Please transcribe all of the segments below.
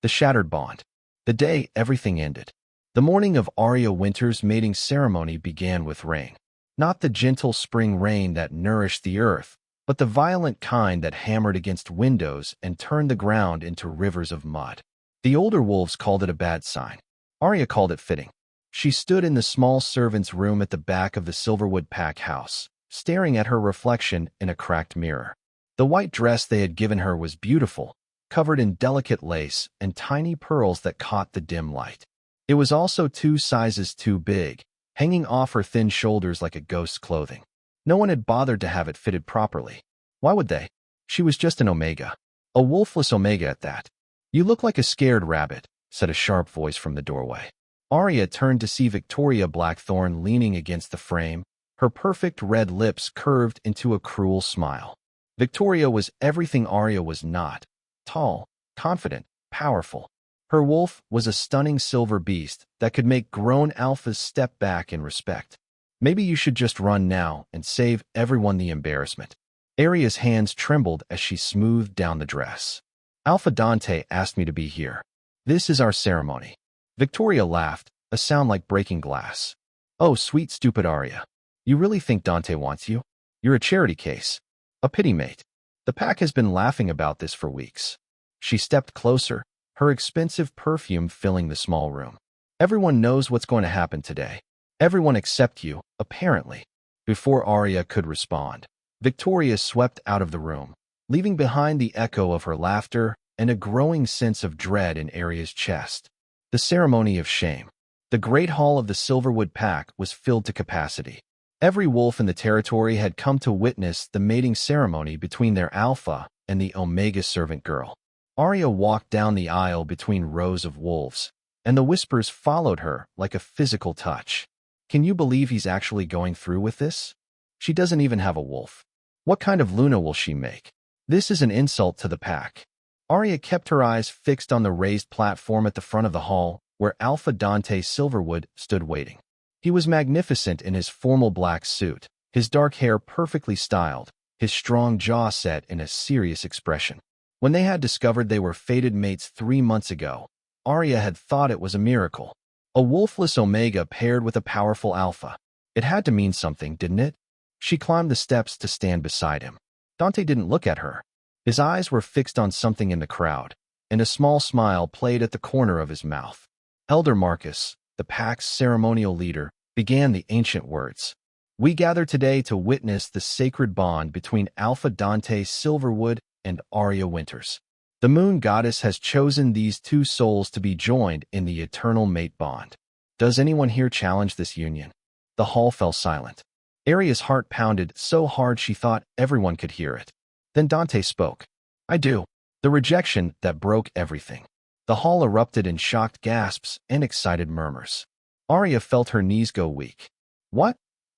The shattered bond. The day everything ended. The morning of Arya Winter's mating ceremony began with rain. Not the gentle spring rain that nourished the earth, but the violent kind that hammered against windows and turned the ground into rivers of mud. The older wolves called it a bad sign. Arya called it fitting. She stood in the small servant's room at the back of the Silverwood pack house, staring at her reflection in a cracked mirror. The white dress they had given her was beautiful, covered in delicate lace and tiny pearls that caught the dim light. It was also 2 sizes too big, hanging off her thin shoulders like a ghost's clothing. No one had bothered to have it fitted properly. Why would they? She was just an Omega. A wolfless Omega at that. "You look like a scared rabbit," said a sharp voice from the doorway. Arya turned to see Victoria Blackthorn leaning against the frame, her perfect red lips curved into a cruel smile. Victoria was everything Arya was not: tall, confident, powerful. Her wolf was a stunning silver beast that could make grown alphas step back in respect. "Maybe you should just run now and save everyone the embarrassment." Arya's hands trembled as she smoothed down the dress. "Alpha Dante asked me to be here. This is our ceremony." Victoria laughed, a sound like breaking glass. "Oh, sweet stupid Arya. You really think Dante wants you? You're a charity case. A pity mate. The pack has been laughing about this for weeks." She stepped closer, her expensive perfume filling the small room. "Everyone knows what's going to happen today. Everyone except you, apparently." Before Arya could respond, Victoria swept out of the room, leaving behind the echo of her laughter and a growing sense of dread in Arya's chest. The ceremony of shame. The great hall of the Silverwood pack was filled to capacity. Every wolf in the territory had come to witness the mating ceremony between their alpha and the Omega servant girl. Arya walked down the aisle between rows of wolves, and the whispers followed her like a physical touch. "Can you believe he's actually going through with this? She doesn't even have a wolf. What kind of Luna will she make? This is an insult to the pack." Arya kept her eyes fixed on the raised platform at the front of the hall, where Alpha Dante Silverwood stood waiting. He was magnificent in his formal black suit, his dark hair perfectly styled, his strong jaw set in a serious expression. When they had discovered they were fated mates 3 months ago, Arya had thought it was a miracle. A wolfless Omega paired with a powerful Alpha. It had to mean something, didn't it? She climbed the steps to stand beside him. Dante didn't look at her. His eyes were fixed on something in the crowd, and a small smile played at the corner of his mouth. Elder Marcus, the pack's ceremonial leader, began the ancient words. "We gather today to witness the sacred bond between Alpha Dante Silverwood and Arya Winters. The moon goddess has chosen these 2 souls to be joined in the eternal mate bond. Does anyone here challenge this union?" The hall fell silent. Arya's heart pounded so hard she thought everyone could hear it. Then Dante spoke. "I do." The rejection that broke everything. The hall erupted in shocked gasps and excited murmurs. Arya felt her knees go weak. "What?"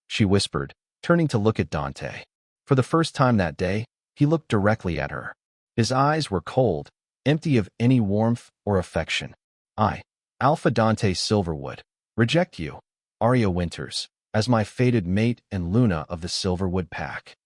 she whispered, turning to look at Dante. For the first time that day, he looked directly at her. His eyes were cold, empty of any warmth or affection. "I, Alpha Dante Silverwood, reject you, Arya Winters, as my fated mate and Luna of the Silverwood pack."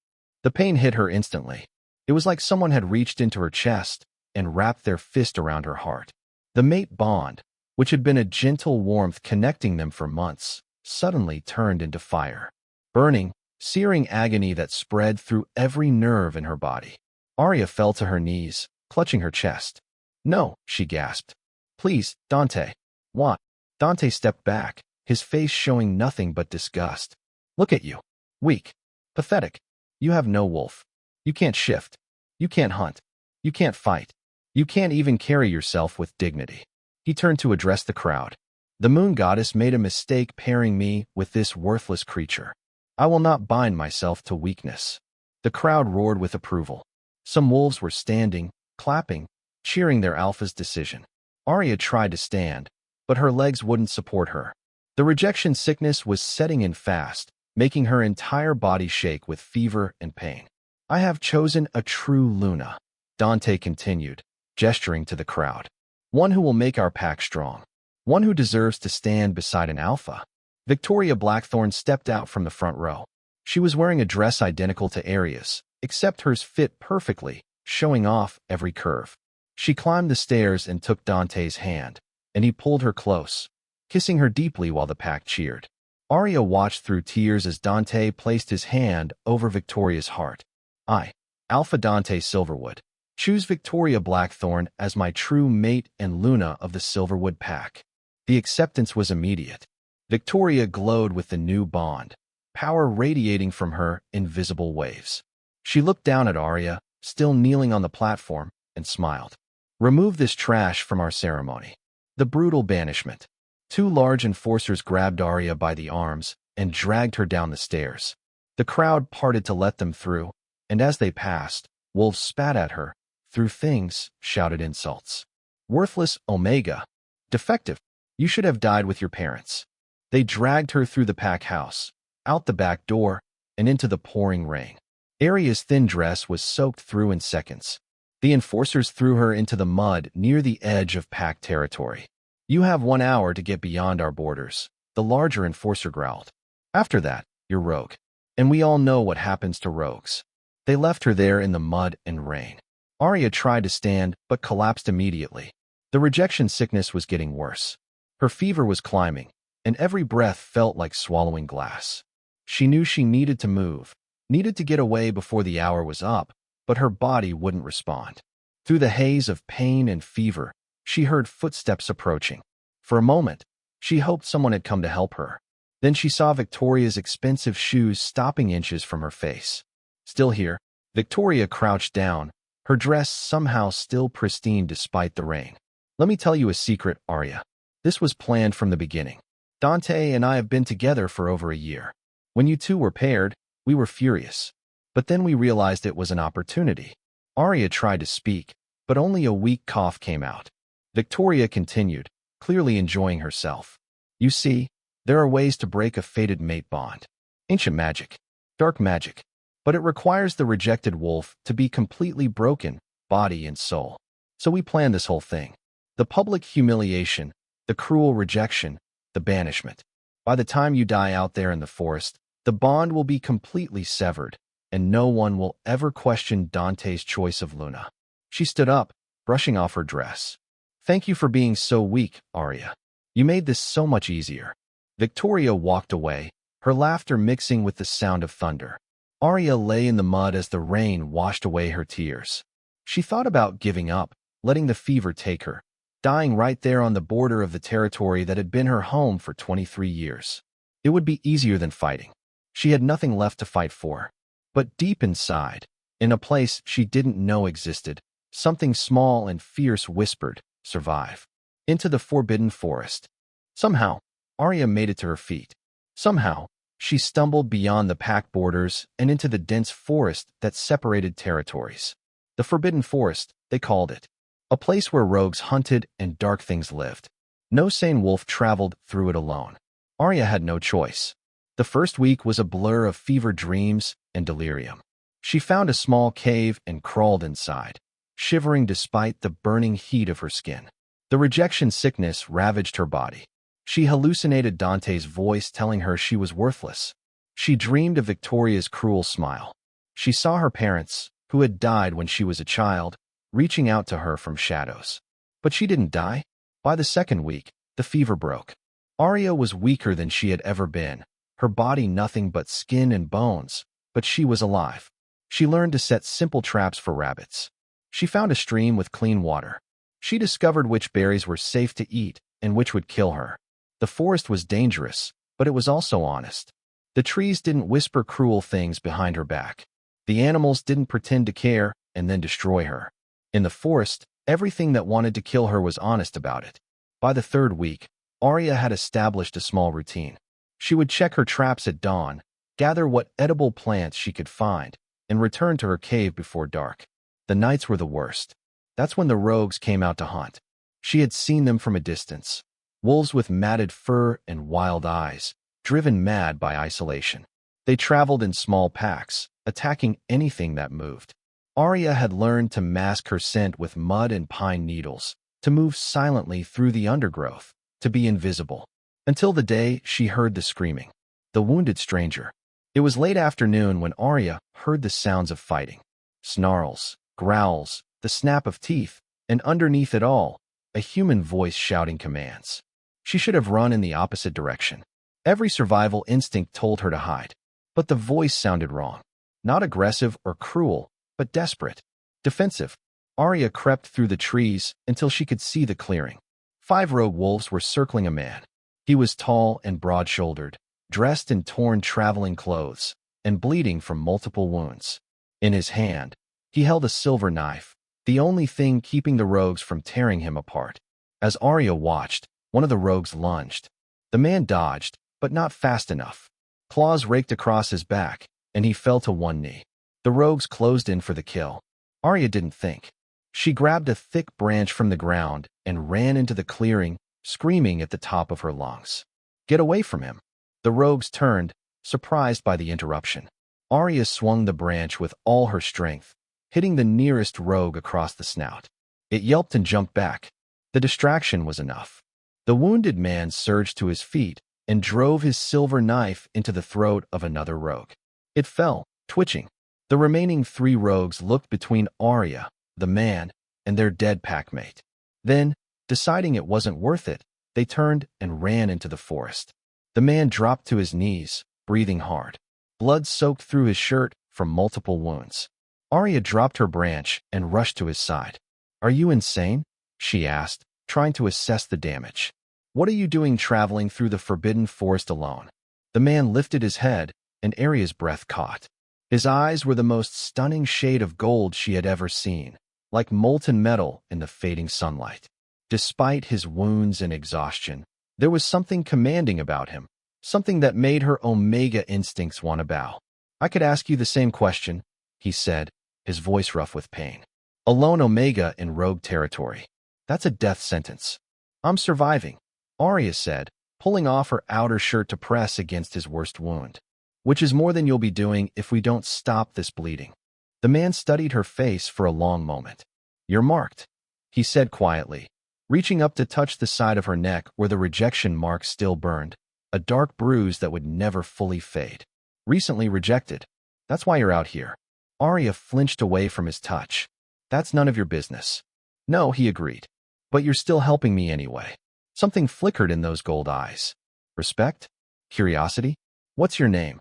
The pain hit her instantly. It was like someone had reached into her chest and wrapped their fist around her heart. The mate bond, which had been a gentle warmth connecting them for months, suddenly turned into fire. Burning, searing agony that spread through every nerve in her body. Arya fell to her knees, clutching her chest. "No," she gasped. "Please, Dante." "What?" Dante stepped back, his face showing nothing but disgust. "Look at you. Weak. Pathetic. You have no wolf. You can't shift. You can't hunt. You can't fight. You can't even carry yourself with dignity." He turned to address the crowd. "The moon goddess made a mistake pairing me with this worthless creature. I will not bind myself to weakness." The crowd roared with approval. Some wolves were standing, clapping, cheering their alpha's decision. Arya tried to stand, but her legs wouldn't support her. The rejection sickness was setting in fast, making her entire body shake with fever and pain. "I have chosen a true Luna," Dante continued, gesturing to the crowd. "One who will make our pack strong. One who deserves to stand beside an alpha." Victoria Blackthorn stepped out from the front row. She was wearing a dress identical to Arya's, except hers fit perfectly, showing off every curve. She climbed the stairs and took Dante's hand, and he pulled her close, kissing her deeply while the pack cheered. Arya watched through tears as Dante placed his hand over Victoria's heart. I, Alpha Dante Silverwood, choose Victoria Blackthorn as my true mate and Luna of the Silverwood pack. The acceptance was immediate. Victoria glowed with the new bond, power radiating from her in visible waves. She looked down at Arya, still kneeling on the platform, and smiled. Remove this trash from our ceremony. The brutal banishment. Two large enforcers grabbed Arya by the arms and dragged her down the stairs. The crowd parted to let them through, and as they passed, wolves spat at her, threw things, shouted insults. Worthless Omega. Defective. You should have died with your parents. They dragged her through the pack house, out the back door, and into the pouring rain. Arya's thin dress was soaked through in seconds. The enforcers threw her into the mud near the edge of pack territory. You have 1 hour to get beyond our borders, the larger enforcer growled. After that, you're rogue. And we all know what happens to rogues. They left her there in the mud and rain. Arya tried to stand, but collapsed immediately. The rejection sickness was getting worse. Her fever was climbing, and every breath felt like swallowing glass. She knew she needed to move, needed to get away before the hour was up, but her body wouldn't respond. Through the haze of pain and fever, she heard footsteps approaching. For a moment, she hoped someone had come to help her. Then she saw Victoria's expensive shoes stopping inches from her face. Still here, Victoria crouched down, her dress somehow still pristine despite the rain. Let me tell you a secret, Arya. This was planned from the beginning. Dante and I have been together for over a year. When you two were paired, we were furious. But then we realized it was an opportunity. Arya tried to speak, but only a weak cough came out. Victoria continued, clearly enjoying herself. You see, there are ways to break a fated mate bond. Ancient magic. Dark magic. But it requires the rejected wolf to be completely broken, body and soul. So we planned this whole thing. The public humiliation, the cruel rejection, the banishment. By the time you die out there in the forest, the bond will be completely severed, and no one will ever question Dante's choice of Luna. She stood up, brushing off her dress. Thank you for being so weak, Arya. You made this so much easier. Victoria walked away, her laughter mixing with the sound of thunder. Arya lay in the mud as the rain washed away her tears. She thought about giving up, letting the fever take her, dying right there on the border of the territory that had been her home for 23 years. It would be easier than fighting. She had nothing left to fight for. But deep inside, in a place she didn't know existed, something small and fierce whispered, survive. Into the forbidden forest. Somehow, Arya made it to her feet. Somehow, she stumbled beyond the pack borders and into the dense forest that separated territories. The Forbidden Forest, they called it. A place where rogues hunted and dark things lived. No sane wolf traveled through it alone. Arya had no choice. The first week was a blur of fever dreams and delirium. She found a small cave and crawled inside, shivering despite the burning heat of her skin. The rejection sickness ravaged her body. She hallucinated Dante's voice telling her she was worthless. She dreamed of Victoria's cruel smile. She saw her parents, who had died when she was a child, reaching out to her from shadows. But she didn't die. By the second week, the fever broke. Arya was weaker than she had ever been, her body nothing but skin and bones, but she was alive. She learned to set simple traps for rabbits. She found a stream with clean water. She discovered which berries were safe to eat and which would kill her. The forest was dangerous, but it was also honest. The trees didn't whisper cruel things behind her back. The animals didn't pretend to care and then destroy her. In the forest, everything that wanted to kill her was honest about it. By the third week, Arya had established a small routine. She would check her traps at dawn, gather what edible plants she could find, and return to her cave before dark. The nights were the worst. That's when the rogues came out to hunt. She had seen them from a distance. Wolves with matted fur and wild eyes, driven mad by isolation. They traveled in small packs, attacking anything that moved. Arya had learned to mask her scent with mud and pine needles, to move silently through the undergrowth, to be invisible. Until the day she heard the screaming. The wounded stranger. It was late afternoon when Arya heard the sounds of fighting. Snarls, growls, the snap of teeth, and underneath it all, a human voice shouting commands. She should have run in the opposite direction. Every survival instinct told her to hide. But the voice sounded wrong. Not aggressive or cruel, but desperate. Defensive. Arya crept through the trees until she could see the clearing. 5 rogue wolves were circling a man. He was tall and broad-shouldered, dressed in torn traveling clothes, and bleeding from multiple wounds. In his hand, he held a silver knife, the only thing keeping the rogues from tearing him apart. As Arya watched, one of the rogues lunged. The man dodged, but not fast enough. Claws raked across his back, and he fell to one knee. The rogues closed in for the kill. Arya didn't think. She grabbed a thick branch from the ground and ran into the clearing, screaming at the top of her lungs. "Get away from him!" The rogues turned, surprised by the interruption. Arya swung the branch with all her strength, hitting the nearest rogue across the snout. It yelped and jumped back. The distraction was enough. The wounded man surged to his feet and drove his silver knife into the throat of another rogue. It fell, twitching. The remaining 3 rogues looked between Arya, the man, and their dead packmate. Then, deciding it wasn't worth it, they turned and ran into the forest. The man dropped to his knees, breathing hard. Blood soaked through his shirt from multiple wounds. Arya dropped her branch and rushed to his side. "Are you insane?" she asked, trying to assess the damage. "What are you doing traveling through the forbidden forest alone?" The man lifted his head, and Arya's breath caught. His eyes were the most stunning shade of gold she had ever seen, like molten metal in the fading sunlight. Despite his wounds and exhaustion, there was something commanding about him, something that made her Omega instincts want to bow. "I could ask you the same question," he said, his voice rough with pain. "Alone Omega in rogue territory. That's a death sentence." "I'm surviving," Arya said, pulling off her outer shirt to press against his worst wound. "Which is more than you'll be doing if we don't stop this bleeding." The man studied her face for a long moment. "You're marked," he said quietly, reaching up to touch the side of her neck where the rejection mark still burned, a dark bruise that would never fully fade. "Recently rejected. That's why you're out here." Arya flinched away from his touch. "That's none of your business." "No," he agreed. "But you're still helping me anyway." Something flickered in those gold eyes. Respect? Curiosity? "What's your name?"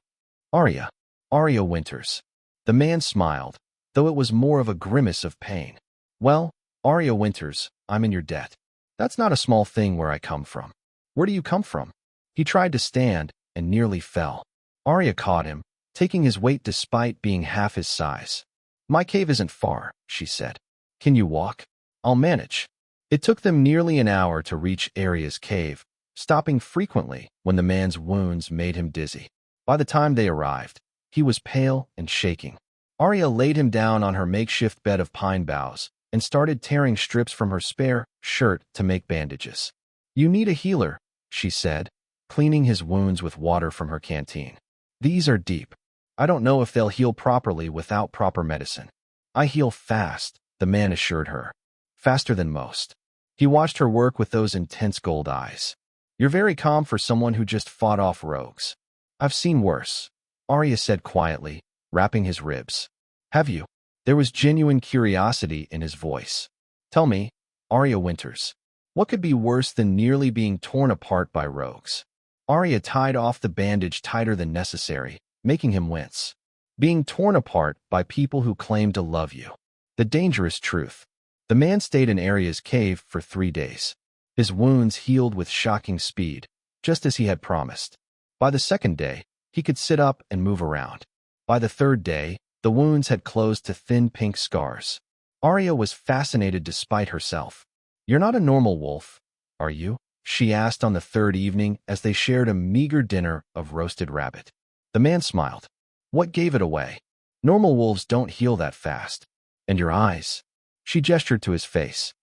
"Arya. Arya Winters." The man smiled, though it was more of a grimace of pain. "Well, Arya Winters, I'm in your debt. That's not a small thing where I come from." "Where do you come from?" He tried to stand and nearly fell. Arya caught him, taking his weight despite being half his size. "My cave isn't far," she said. "Can you walk?" "I'll manage." It took them nearly an hour to reach Arya's cave, stopping frequently when the man's wounds made him dizzy. By the time they arrived, he was pale and shaking. Arya laid him down on her makeshift bed of pine boughs and started tearing strips from her spare shirt to make bandages. "You need a healer," she said, cleaning his wounds with water from her canteen. "These are deep. I don't know if they'll heal properly without proper medicine." "I heal fast," the man assured her. "Faster than most." He watched her work with those intense gold eyes. "You're very calm for someone who just fought off rogues." "I've seen worse," Arya said quietly, wrapping his ribs. "Have you?" There was genuine curiosity in his voice. "Tell me, Arya Winters, what could be worse than nearly being torn apart by rogues?" Arya tied off the bandage tighter than necessary, making him wince. "Being torn apart by people who claim to love you. The dangerous truth." The man stayed in Arya's cave for 3 days. His wounds healed with shocking speed, just as he had promised. By the 2nd day, he could sit up and move around. By the 3rd day, the wounds had closed to thin pink scars. Arya was fascinated despite herself. "You're not a normal wolf, are you?" she asked on the 3rd evening as they shared a meager dinner of roasted rabbit. The man smiled. "What gave it away? Normal wolves don't heal that fast. And your eyes?" She gestured to his face.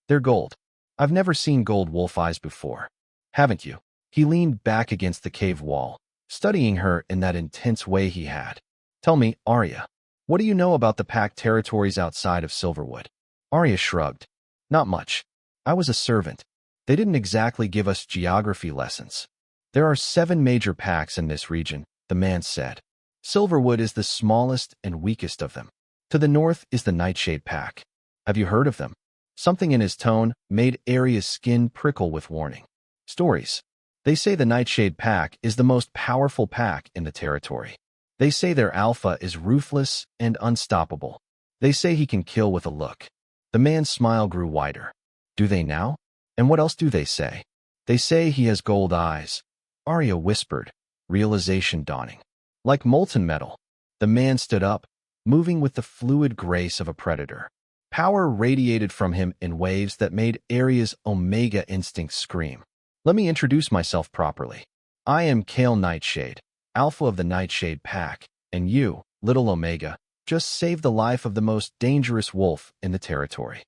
"They're gold. I've never seen gold wolf eyes before." "Haven't you?" He leaned back against the cave wall, studying her in that intense way he had. "Tell me, Arya, what do you know about the pack territories outside of Silverwood?" Arya shrugged. "Not much. I was a servant. They didn't exactly give us geography lessons." "There are 7 major packs in this region," the man said. "Silverwood is the smallest and weakest of them. To the north is the Nightshade pack. Have you heard of them?" Something in his tone made Arya's skin prickle with warning. Stories. They say the Nightshade Pack is the most powerful pack in the territory. They say their alpha is ruthless and unstoppable. They say he can kill with a look. The man's smile grew wider. Do they now? And what else do they say? They say he has gold eyes. Arya whispered, realization dawning. Like molten metal. The man stood up, moving with the fluid grace of a predator. Power radiated from him in waves that made Arya's Omega instincts scream. Let me introduce myself properly. I am Kale Nightshade, Alpha of the Nightshade Pack, and you, Little Omega, just saved the life of the most dangerous wolf in the territory.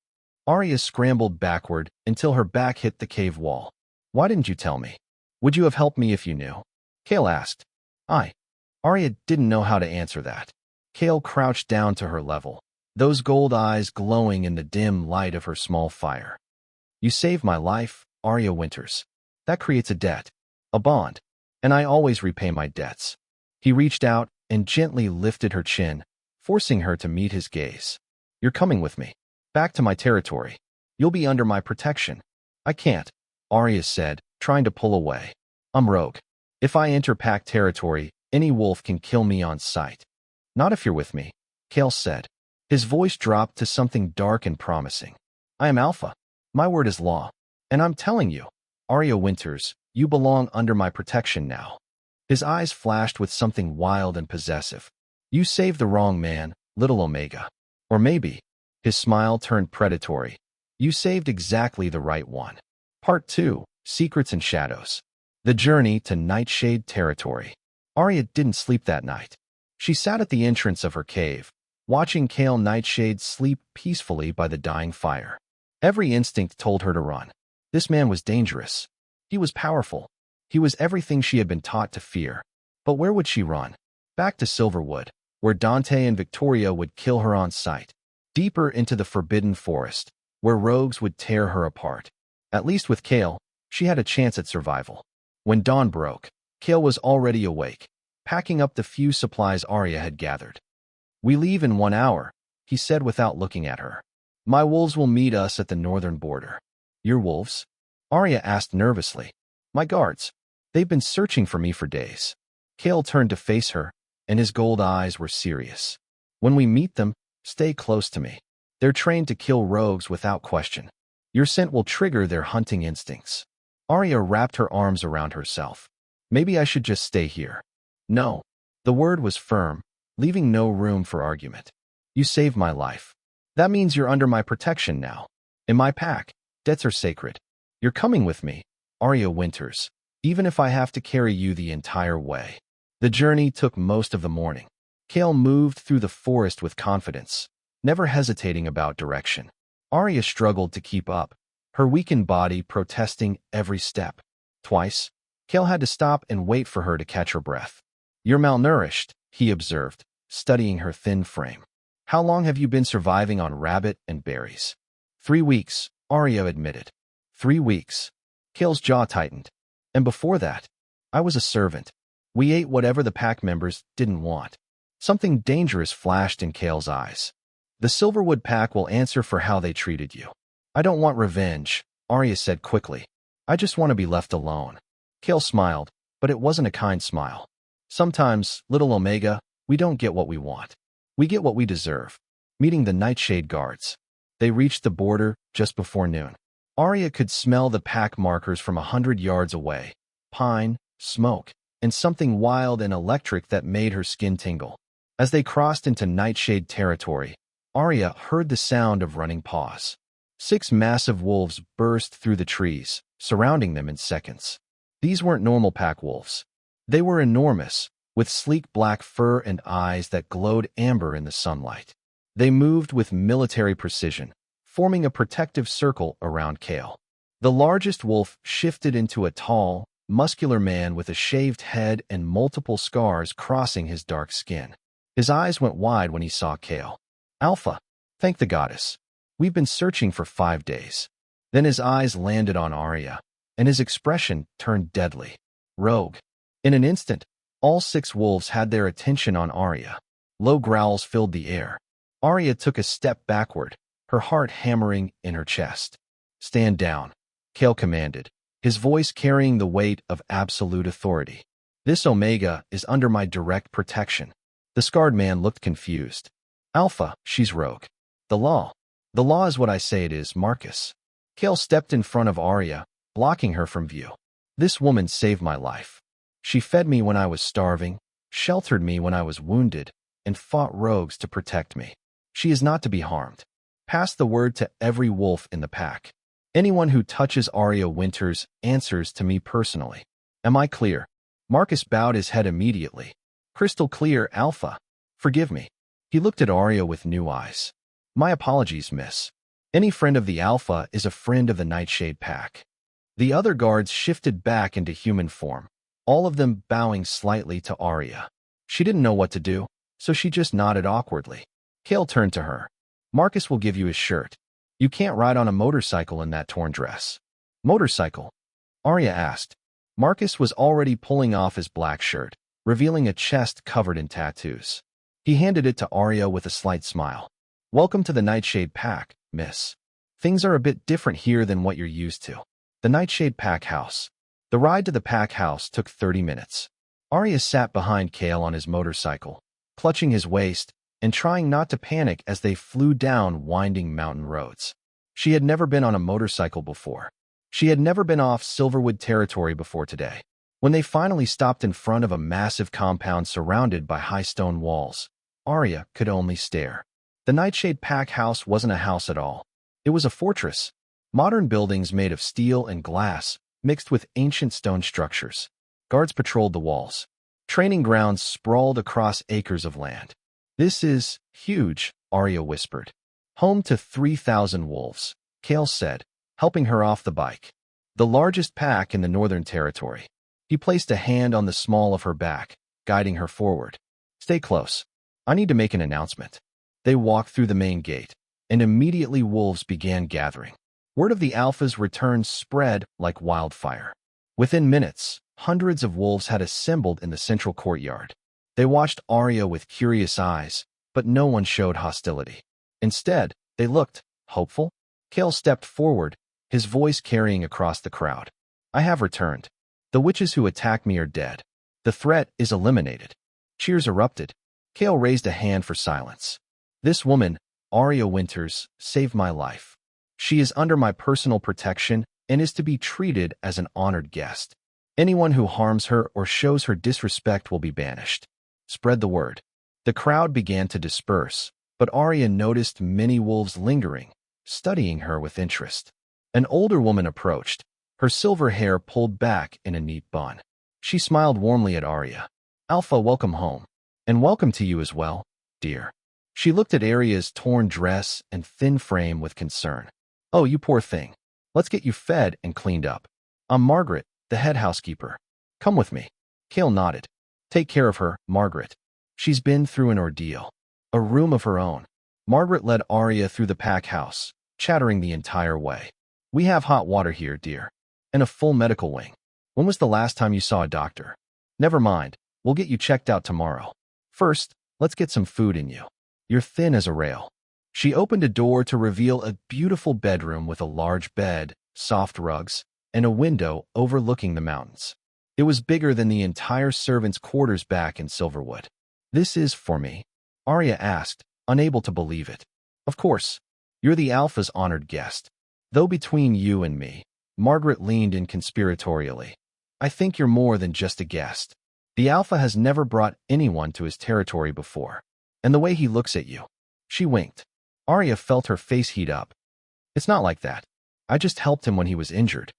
Arya scrambled backward until her back hit the cave wall. Why didn't you tell me? Would you have helped me if you knew? Kale asked. Arya didn't know how to answer that. Kale crouched down to her level, those gold eyes glowing in the dim light of her small fire. You saved my life, Arya Winters. That creates a debt, a bond, and I always repay my debts. He reached out and gently lifted her chin, forcing her to meet his gaze. You're coming with me. Back to my territory. You'll be under my protection. I can't, Arya said, trying to pull away. I'm rogue. If I enter pack territory, any wolf can kill me on sight. Not if you're with me, Kale said. His voice dropped to something dark and promising. I am Alpha. My word is law. And I'm telling you, Arya Winters, you belong under my protection now. His eyes flashed with something wild and possessive. You saved the wrong man, Little Omega. Or maybe, his smile turned predatory. You saved exactly the right one. Part 2, Secrets and Shadows. The Journey to Nightshade Territory. Arya didn't sleep that night. She sat at the entrance of her cave, watching Kale Nightshade sleep peacefully by the dying fire. Every instinct told her to run. This man was dangerous. He was powerful. He was everything she had been taught to fear. But where would she run? Back to Silverwood, where Dante and Victoria would kill her on sight. Deeper into the forbidden forest, where rogues would tear her apart. At least with Kale, she had a chance at survival. When dawn broke, Kale was already awake, packing up the few supplies Arya had gathered. We leave in 1 hour, he said without looking at her. My wolves will meet us at the northern border. Your wolves? Arya asked nervously. My guards. They've been searching for me for days. Kale turned to face her, and his gold eyes were serious. When we meet them, stay close to me. They're trained to kill rogues without question. Your scent will trigger their hunting instincts. Arya wrapped her arms around herself. Maybe I should just stay here. No. The word was firm, leaving no room for argument. You saved my life. That means you're under my protection now. In my pack, debts are sacred. You're coming with me, Arya Winters, even if I have to carry you the entire way. The journey took most of the morning. Kale moved through the forest with confidence, never hesitating about direction. Arya struggled to keep up, her weakened body protesting every step. Twice, Kale had to stop and wait for her to catch her breath. You're malnourished, he observed, studying her thin frame. How long have you been surviving on rabbit and berries? 3 weeks, Arya admitted. 3 weeks. Kale's jaw tightened. And before that, I was a servant. We ate whatever the pack members didn't want. Something dangerous flashed in Kale's eyes. The Silverwood pack will answer for how they treated you. I don't want revenge, Arya said quickly. I just want to be left alone. Kale smiled, but it wasn't a kind smile. Sometimes, Little Omega, we don't get what we want. We get what we deserve. Meeting the Nightshade guards. They reached the border just before noon. Arya could smell the pack markers from 100 yards away. Pine, smoke, and something wild and electric that made her skin tingle. As they crossed into Nightshade territory, Arya heard the sound of running paws. 6 massive wolves burst through the trees, surrounding them in seconds. These weren't normal pack wolves. They were enormous, with sleek black fur and eyes that glowed amber in the sunlight. They moved with military precision, forming a protective circle around Kale. The largest wolf shifted into a tall, muscular man with a shaved head and multiple scars crossing his dark skin. His eyes went wide when he saw Kale. Alpha, thank the goddess. We've been searching for 5 days. Then his eyes landed on Arya, and his expression turned deadly. Rogue. In an instant, all 6 wolves had their attention on Arya. Low growls filled the air. Arya took a step backward, her heart hammering in her chest. "Stand down," Kale commanded, his voice carrying the weight of absolute authority. "This Omega is under my direct protection." The scarred man looked confused. "Alpha, she's rogue. The law. The law is what I say it is, Marcus." Kale stepped in front of Arya, blocking her from view. "This woman saved my life. She fed me when I was starving, sheltered me when I was wounded, and fought rogues to protect me. She is not to be harmed. Pass the word to every wolf in the pack. Anyone who touches Arya Winters answers to me personally. Am I clear?" Marcus bowed his head immediately. "Crystal clear, Alpha. Forgive me." He looked at Arya with new eyes. "My apologies, miss. Any friend of the Alpha is a friend of the Nightshade Pack." The other guards shifted back into human form, all of them bowing slightly to Arya. She didn't know what to do, so she just nodded awkwardly. Kale turned to her. "Marcus will give you his shirt. You can't ride on a motorcycle in that torn dress." "Motorcycle?" Arya asked. Marcus was already pulling off his black shirt, revealing a chest covered in tattoos. He handed it to Arya with a slight smile. "Welcome to the Nightshade Pack, miss. Things are a bit different here than what you're used to." The Nightshade Pack House. The ride to the Pack House took 30 minutes. Arya sat behind Kale on his motorcycle, clutching his waist and trying not to panic as they flew down winding mountain roads. She had never been on a motorcycle before. She had never been off Silverwood territory before today. When they finally stopped in front of a massive compound surrounded by high stone walls, Arya could only stare. The Nightshade Pack House wasn't a house at all. It was a fortress. Modern buildings made of steel and glass, mixed with ancient stone structures. Guards patrolled the walls. Training grounds sprawled across acres of land. "This is huge," Arya whispered. "Home to 3,000 wolves," Kale said, helping her off the bike. "The largest pack in the Northern Territory." He placed a hand on the small of her back, guiding her forward. "Stay close. I need to make an announcement." They walked through the main gate, and immediately wolves began gathering. Word of the Alpha's return spread like wildfire. Within minutes, hundreds of wolves had assembled in the central courtyard. They watched Arya with curious eyes, but no one showed hostility. Instead, they looked hopeful. Kale stepped forward, his voice carrying across the crowd. "I have returned. The witches who attacked me are dead. The threat is eliminated." Cheers erupted. Kale raised a hand for silence. "This woman, Arya Winters, saved my life. She is under my personal protection and is to be treated as an honored guest. Anyone who harms her or shows her disrespect will be banished. Spread the word." The crowd began to disperse, but Arya noticed many wolves lingering, studying her with interest. An older woman approached, her silver hair pulled back in a neat bun. She smiled warmly at Arya. "Alpha, welcome home. And welcome to you as well, dear." She looked at Arya's torn dress and thin frame with concern. "Oh, you poor thing. Let's get you fed and cleaned up. I'm Margaret, the head housekeeper. Come with me." Kale nodded. "Take care of her, Margaret. She's been through an ordeal. A room of her own." Margaret led Arya through the pack house, chattering the entire way. "We have hot water here, dear. And a full medical wing. When was the last time you saw a doctor? Never mind, we'll get you checked out tomorrow. First, let's get some food in you. You're thin as a rail." She opened a door to reveal a beautiful bedroom with a large bed, soft rugs, and a window overlooking the mountains. It was bigger than the entire servants' quarters back in Silverwood. "This is for me?" Arya asked, unable to believe it. "Of course. You're the Alpha's honored guest. Though between you and me," Margaret leaned in conspiratorially, "I think you're more than just a guest. The Alpha has never brought anyone to his territory before. And the way he looks at you." She winked. Arya felt her face heat up. "It's not like that. I just helped him when he was injured."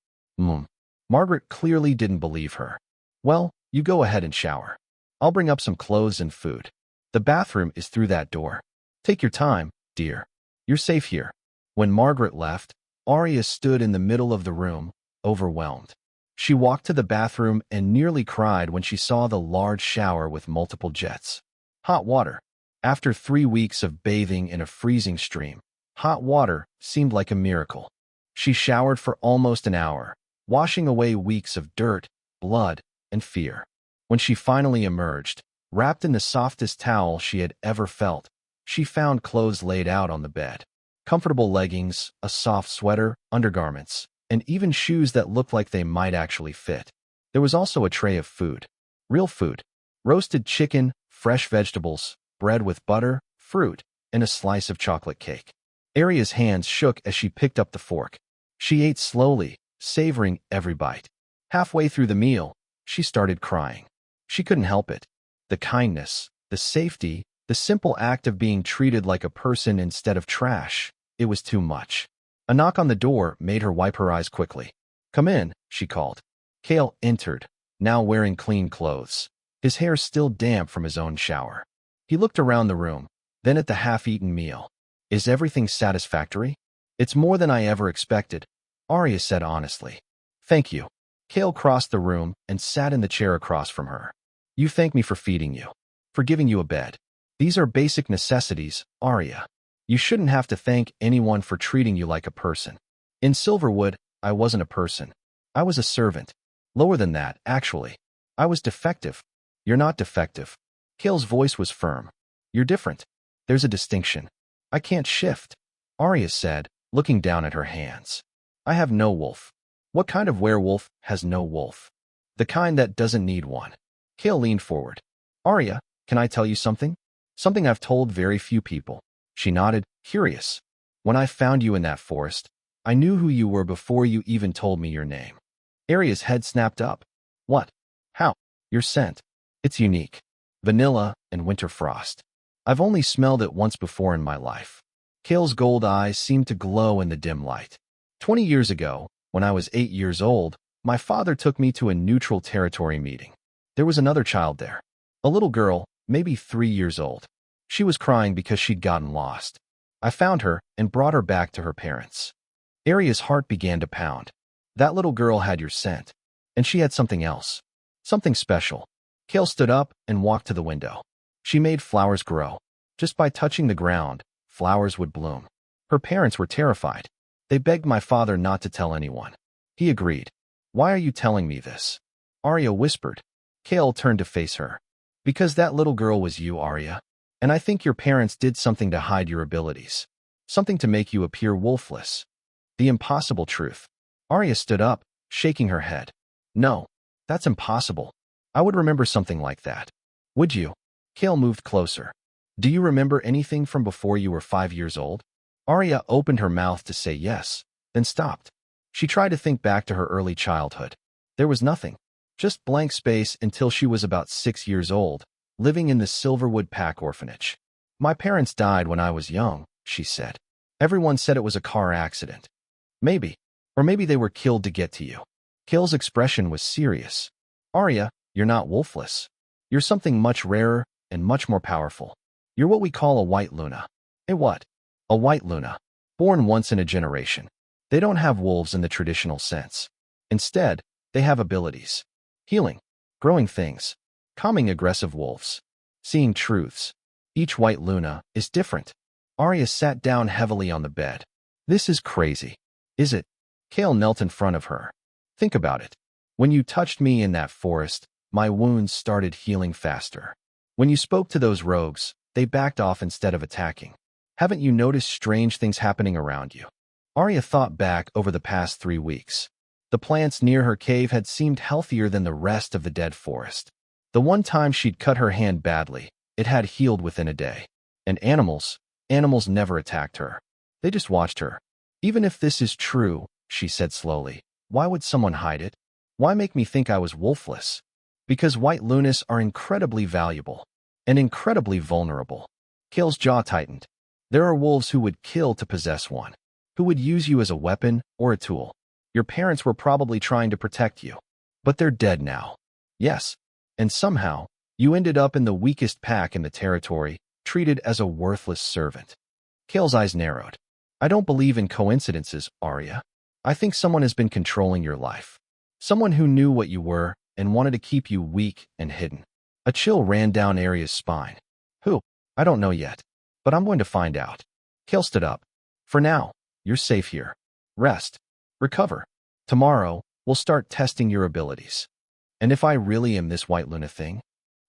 Margaret clearly didn't believe her. "Well, you go ahead and shower. I'll bring up some clothes and food. The bathroom is through that door. Take your time, dear. You're safe here." When Margaret left, Arya stood in the middle of the room, overwhelmed. She walked to the bathroom and nearly cried when she saw the large shower with multiple jets. Hot water. After 3 weeks of bathing in a freezing stream, hot water seemed like a miracle. She showered for almost an hour, washing away weeks of dirt, blood, and fear. When she finally emerged, wrapped in the softest towel she had ever felt, she found clothes laid out on the bed. Comfortable leggings, a soft sweater, undergarments, and even shoes that looked like they might actually fit. There was also a tray of food. Real food. Roasted chicken, fresh vegetables, bread with butter, fruit, and a slice of chocolate cake. Aria's hands shook as she picked up the fork. She ate slowly, savoring every bite. Halfway through the meal, she started crying. She couldn't help it. The kindness, the safety, the simple act of being treated like a person instead of trash, it was too much. A knock on the door made her wipe her eyes quickly. "Come in," she called. Cale entered, now wearing clean clothes, his hair still damp from his own shower. He looked around the room, then at the half-eaten meal. "Is everything satisfactory?" "It's more than I ever expected," Arya said honestly. "Thank you." Cale crossed the room and sat in the chair across from her. "You thank me for feeding you, for giving you a bed. These are basic necessities, Arya. You shouldn't have to thank anyone for treating you like a person. In Silverwood, I wasn't a person. I was a servant. Lower than that, actually. I was defective." "You're not defective." Cale's voice was firm. "You're different. There's a distinction. I can't shift," Arya said, looking down at her hands. "I have no wolf." "What kind of werewolf has no wolf?" "The kind that doesn't need one." Cale leaned forward. "Arya, can I tell you something? Something I've told very few people." She nodded, curious. "When I found you in that forest, I knew who you were before you even told me your name." Arya's head snapped up. "What? How?" "Your scent. It's unique. Vanilla and winter frost. I've only smelled it once before in my life." Cale's gold eyes seemed to glow in the dim light. 20 years ago, when I was 8 years old, my father took me to a neutral territory meeting. There was another child there. A little girl, maybe 3 years old. She was crying because she'd gotten lost. I found her and brought her back to her parents. Arya's heart began to pound. That little girl had your scent. And she had something else. Something special. Cale stood up and walked to the window. She made flowers grow. Just by touching the ground, flowers would bloom. Her parents were terrified. They begged my father not to tell anyone. He agreed. "Why are you telling me this?" Arya whispered. Cale turned to face her. "Because that little girl was you, Arya. And I think your parents did something to hide your abilities. Something to make you appear wolfless." The impossible truth. Arya stood up, shaking her head. "No, that's impossible. I would remember something like that." "Would you?" Cale moved closer. "Do you remember anything from before you were 5 years old?" Arya opened her mouth to say yes, then stopped. She tried to think back to her early childhood. There was nothing. Just blank space until she was about 6 years old, living in the Silverwood Pack orphanage. "My parents died when I was young," she said. "Everyone said it was a car accident. Maybe. Or maybe they were killed to get to you." Cale's expression was serious. "Arya, you're not wolfless. You're something much rarer and much more powerful. You're what we call a white Luna." "A what?" "A white Luna. Born once in a generation. They don't have wolves in the traditional sense. Instead, they have abilities. Healing. Growing things. Calming aggressive wolves. Seeing truths. Each white Luna is different." Arya sat down heavily on the bed. "This is crazy." "Is it?" Cale knelt in front of her. "Think about it. When you touched me in that forest, my wounds started healing faster. When you spoke to those rogues, they backed off instead of attacking. Haven't you noticed strange things happening around you?" Arya thought back over the past 3 weeks. The plants near her cave had seemed healthier than the rest of the dead forest. The one time she'd cut her hand badly, it had healed within a day. And animals never attacked her. They just watched her. "Even if this is true," she said slowly, "why would someone hide it? Why make me think I was wolfless?" "Because white Lunas are incredibly valuable. And incredibly vulnerable." Cale's jaw tightened. "There are wolves who would kill to possess one. Who would use you as a weapon or a tool. Your parents were probably trying to protect you. But they're dead now." "Yes. And somehow, you ended up in the weakest pack in the territory, treated as a worthless servant." Cale's eyes narrowed. "I don't believe in coincidences, Arya. I think someone has been controlling your life. Someone who knew what you were and wanted to keep you weak and hidden." A chill ran down Arya's spine. "Who? I don't know yet. But I'm going to find out." Cale stood up. "For now, you're safe here. Rest. Recover. Tomorrow, we'll start testing your abilities." "And if I really am this white Luna thing?"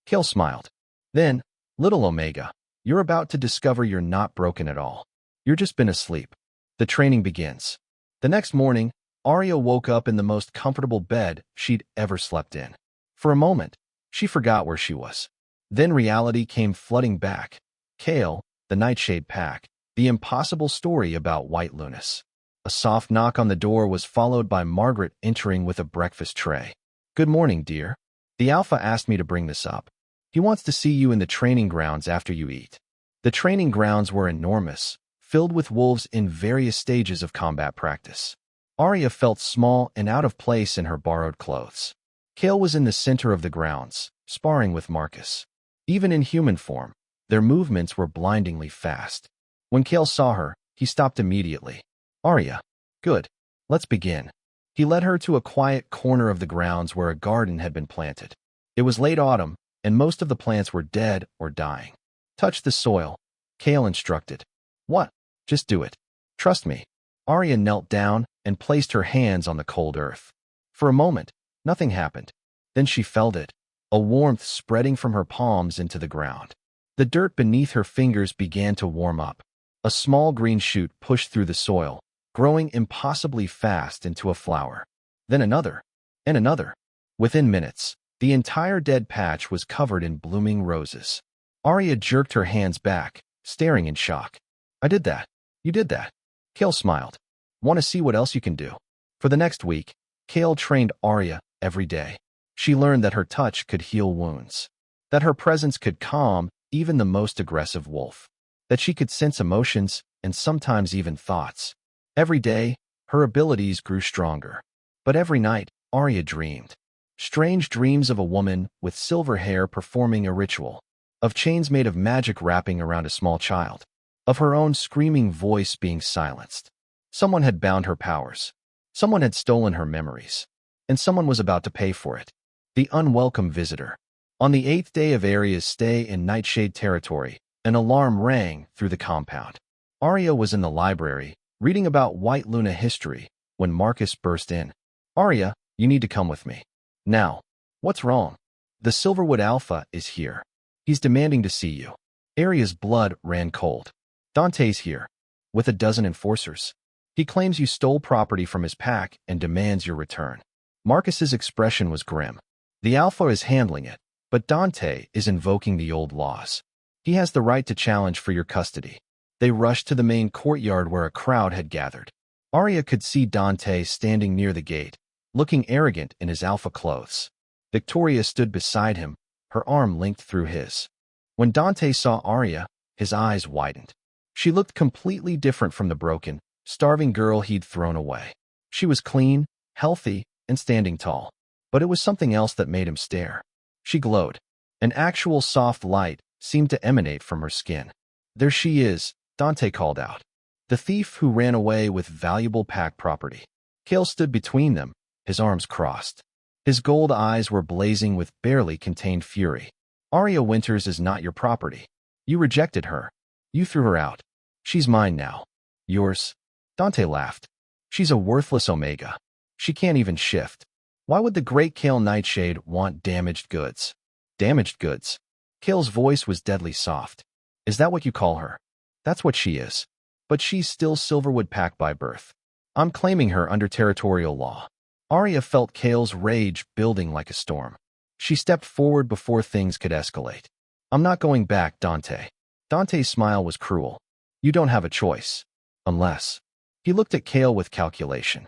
Cale smiled. "Then, little Omega, you're about to discover you're not broken at all. You're just been asleep. The training begins. The next morning, Arya woke up in the most comfortable bed she'd ever slept in. For a moment, she forgot where she was. Then reality came flooding back. Kale, the Nightshade Pack, the impossible story about White Lunas. A soft knock on the door was followed by Margaret entering with a breakfast tray. "Good morning, dear. The Alpha asked me to bring this up. He wants to see you in the training grounds after you eat." The training grounds were enormous, filled with wolves in various stages of combat practice. Arya felt small and out of place in her borrowed clothes. Kale was in the center of the grounds, sparring with Marcus. Even in human form, their movements were blindingly fast. When Kale saw her, he stopped immediately. "Arya, good. Let's begin." He led her to a quiet corner of the grounds where a garden had been planted. It was late autumn, and most of the plants were dead or dying. "Touch the soil," Kale instructed. "What? Just do it. Trust me." Arya knelt down and placed her hands on the cold earth. For a moment, nothing happened. Then she felt it, a warmth spreading from her palms into the ground. The dirt beneath her fingers began to warm up. A small green shoot pushed through the soil, growing impossibly fast into a flower. Then another, and another. Within minutes, the entire dead patch was covered in blooming roses. Arya jerked her hands back, staring in shock. "I did that. You did that." Kale smiled. "Want to see what else you can do?" For the next week, Kale trained Arya every day. She learned that her touch could heal wounds, that her presence could calm even the most aggressive wolf, that she could sense emotions and sometimes even thoughts. Every day, her abilities grew stronger. But every night, Arya dreamed. Strange dreams of a woman with silver hair performing a ritual, of chains made of magic wrapping around a small child, of her own screaming voice being silenced. Someone had bound her powers. Someone had stolen her memories. And someone was about to pay for it. The unwelcome visitor. On the 8th day of Arya's stay in Nightshade territory, an alarm rang through the compound. Arya was in the library, reading about White Luna history, when Marcus burst in. "Arya, you need to come with me. Now." "What's wrong?" "The Silverwood Alpha is here. He's demanding to see you." Arya's blood ran cold. "Dante's here, with a dozen enforcers. He claims you stole property from his pack and demands your return." Marcus's expression was grim. "The Alpha is handling it, but Dante is invoking the old laws. He has the right to challenge for your custody." They rushed to the main courtyard where a crowd had gathered. Arya could see Dante standing near the gate, looking arrogant in his Alpha clothes. Victoria stood beside him, her arm linked through his. When Dante saw Arya, his eyes widened. She looked completely different from the broken, starving girl he'd thrown away. She was clean, healthy, and standing tall. But it was something else that made him stare. She glowed. An actual soft light seemed to emanate from her skin. "There she is," Dante called out. "The thief who ran away with valuable pack property." Kale stood between them, his arms crossed. His gold eyes were blazing with barely contained fury. "Arya Winters is not your property. You rejected her. You threw her out. She's mine now." "Yours?" Dante laughed. "She's a worthless Omega. She can't even shift. Why would the great Kale Nightshade want damaged goods?" "Damaged goods?" Kale's voice was deadly soft. "Is that what you call her?" "That's what she is. But she's still Silverwood Pack by birth. I'm claiming her under territorial law." Arya felt Kale's rage building like a storm. She stepped forward before things could escalate. "I'm not going back, Dante." Dante's smile was cruel. "You don't have a choice. Unless..." He looked at Kale with calculation.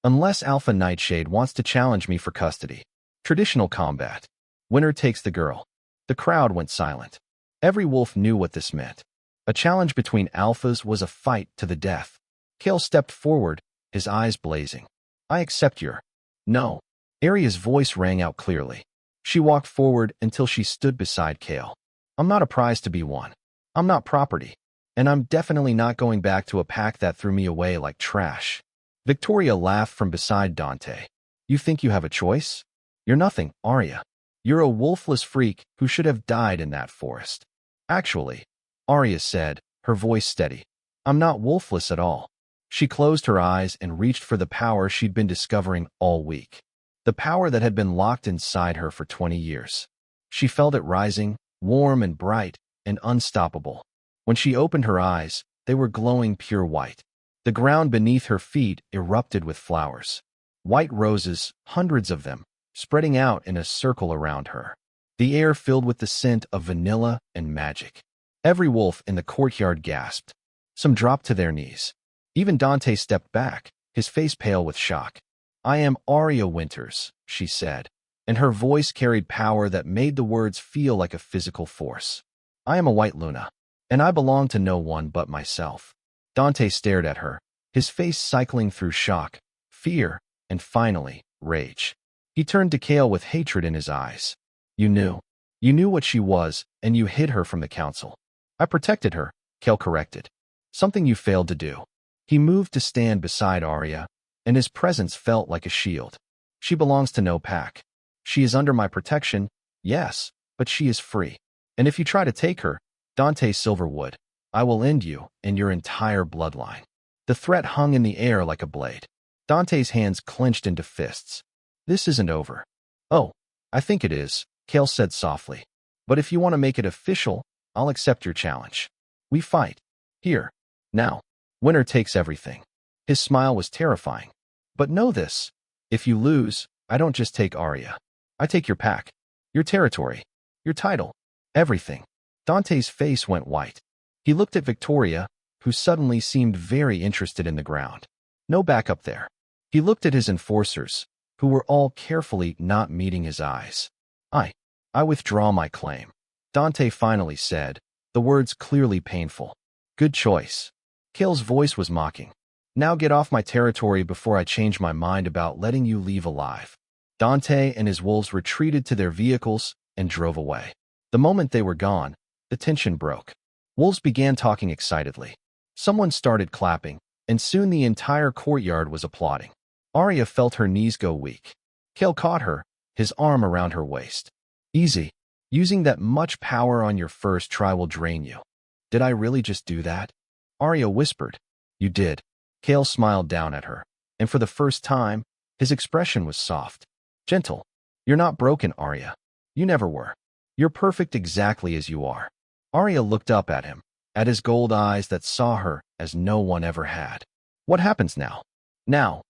"Unless Alpha Nightshade wants to challenge me for custody. Traditional combat. Winner takes the girl." The crowd went silent. Every wolf knew what this meant. A challenge between alphas was a fight to the death. Kale stepped forward, his eyes blazing. "I accept your..." "No." Arya's voice rang out clearly. She walked forward until she stood beside Kale. "I'm not a prize to be won. I'm not property. And I'm definitely not going back to a pack that threw me away like trash." Victoria laughed from beside Dante. "You think you have a choice? You're nothing, Arya. You're a wolfless freak who should have died in that forest." "Actually," Arya said, her voice steady, "I'm not wolfless at all." She closed her eyes and reached for the power she'd been discovering all week. The power that had been locked inside her for 20 years. She felt it rising, warm and bright, and unstoppable. When she opened her eyes, They were glowing pure white. The ground beneath her feet erupted with flowers. White roses, hundreds of them, spreading out in a circle around her. The air filled with the scent of vanilla and magic. Every wolf in the courtyard gasped. Some dropped to their knees. Even Dante stepped back, his face pale with shock. "I am Aria Winters," she said, and her voice carried power that made the words feel like a physical force. "I am a white Luna, and I belong to no one but myself." Dante stared at her, his face cycling through shock, fear, and finally, rage. He turned to Kale with hatred in his eyes. "You knew. You knew what she was, and you hid her from the council." "I protected her," Kale corrected. "Something you failed to do." He moved to stand beside Arya, and his presence felt like a shield. "She belongs to no pack. She is under my protection, yes, but she is free. And if you try to take her, Dante Silverwood, I will end you and your entire bloodline." The threat hung in the air like a blade. Dante's hands clenched into fists. "This isn't over." "Oh, I think it is," Kale said softly. "But if you want to make it official, I'll accept your challenge. We fight. Here. Now. Winner takes everything." His smile was terrifying. "But know this. If you lose, I don't just take Arya. I take your pack, your territory, your title, everything." Dante's face went white. He looked at Victoria, who suddenly seemed very interested in the ground. No backup there. He looked at his enforcers, who were all carefully not meeting his eyes. I withdraw my claim," Dante finally said, the words clearly painful. "Good choice." Kale's voice was mocking. "Now get off my territory before I change my mind about letting you leave alive." Dante and his wolves retreated to their vehicles and drove away. The moment they were gone, the tension broke. Wolves began talking excitedly. Someone started clapping, and soon the entire courtyard was applauding. Arya felt her knees go weak. Kale caught her, his arm around her waist. "Easy. Using that much power on your first try will drain you." "Did I really just do that?" Arya whispered. "You did." Kale smiled down at her, and for the first time, his expression was soft. Gentle. "You're not broken, Arya. You never were. You're perfect exactly as you are." Arya looked up at him, at his gold eyes that saw her as no one ever had. "What happens now?" "Now."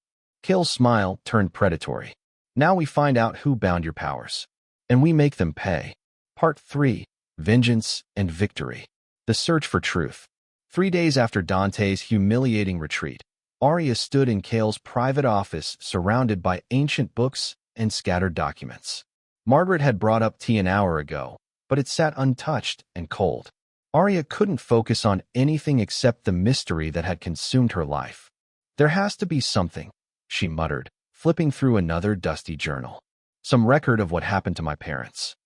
Kale's smile turned predatory. "Now we find out who bound your powers. And we make them pay." Part 3. Vengeance and Victory. The Search for Truth. 3 days after Dante's humiliating retreat, Arya stood in Kale's private office surrounded by ancient books and scattered documents. Margaret had brought up tea an hour ago, but it sat untouched and cold. Arya couldn't focus on anything except the mystery that had consumed her life. "There has to be something," she muttered, flipping through another dusty journal. "Some record of what happened to my parents."